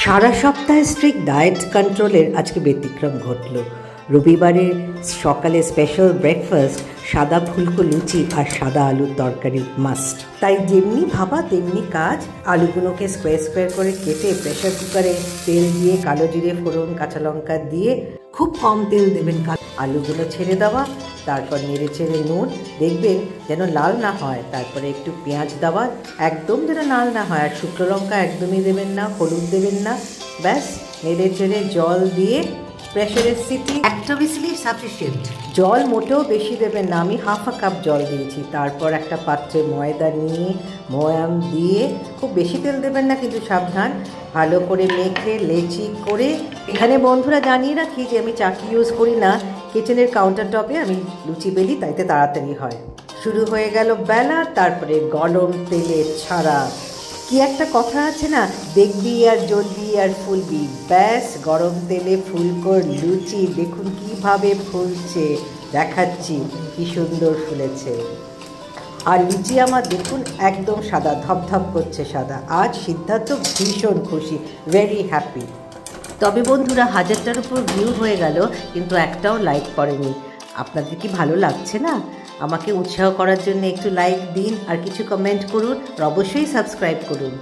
সারা সপ্তাহে strict diet কন্ট্রোলের আজকে ব্যতিক্রম ঘটল। রবিবারে সকালে স্পেশাল ব্রেকফাস্ট সাদা ফুলকো লুচি আর সাদা আলুর তরকারি মাস্ট। তাই যেমনি ভাবা তেমনি কাজ। আলুগুলোকে স্কোয়ার স্কোয়ার করে কেটে প্রেশার কুকারে তেল দিয়ে কালো জিরে ফোড়ন কাঁচা লঙ্কা দিয়ে খুব কম তেল দেবেন, আলুগুলো ছেড়ে দেওয়া, তারপর নেড়ে চেড়ে নুন দেখবেন যেন লাল না হয়, তারপরে একটু পেঁয়াজ দেওয়া, একদম যেন লাল না হয়, আর শুকনো লঙ্কা একদমই দেবেন না, হলুদ দেবেন না, ব্যাস নেড়ে চেড়ে জল দিয়ে প্রেশারের সিটি একটা হুইসেল সাফিসিয়েন্ট। জল মোটেও বেশি দেবেন না, আমি হাফ কাপ জল দিয়েছি। তারপর একটা পাত্রে ময়দা নিয়ে ময়াম দিয়ে, খুব বেশি তেল দেবেন না কিন্তু সাবধান, ভালো করে মেখে লেচি করে। এখানে বন্ধুরা জানিয়ে রাখি যে আমি চাকি ইউজ করি না, কিচেনের কাউন্টার টপে আমি লুচি বেলি, তাইতে তাড়াতাড়ি হয়। শুরু হয়ে গেল বেলা, তারপরে গরম তেলে ছাড়া। কি একটা কথা আছে না, দেখবি আর জ্বলবি আর ফুলবি, ব্যাস গরম তেলে ফুলকো লুচি দেখুন কিভাবে ফুলছে, দেখাচ্ছি কি সুন্দর ফুলেছে। আর লুচি আমার দেখুন একদম সাদা, ধপধপ করছে সাদা। আজ সিদ্ধার্থ ভীষণ খুশি, ভেরি হ্যাপি। তবে বন্ধুরা 1000টার উপর ভিউ হয়ে গেল, কিন্তু একটাও লাইক করেনি। আপনাদের কি ভালো লাগছে না? আমাকে উৎসাহ করার জন্য একটু লাইক দিন আর কিছু কমেন্ট করুন, আর অবশ্যই সাবস্ক্রাইব করুন।